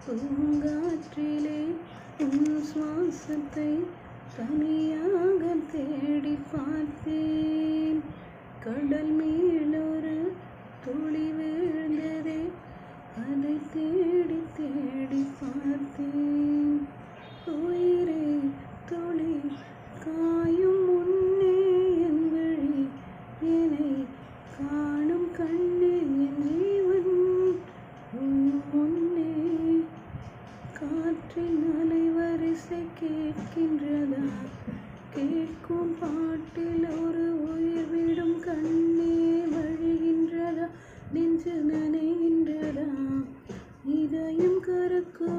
பூங்காற்றிலே உன் சுவாசத்தை தனியாக தேடி பார்த்தேன். கடல் மேலொரு துளி விழுந்ததே, அதை தேடி தேடி பார்த்தேன். உயிரே துளி காயும் முன்னே என் விழி என்னை காணும் கண்ணே என் ஜீவன் முன்னே. காற்றின் அலைவரிசை கேட்கின்றதா? கேட்கும் பாட்டில் ஒரு உயிர் விடும் கண்ணே வழிகின்றதா? நெஞ்சு நனைகின்றதா? இதயம் கருக்கும்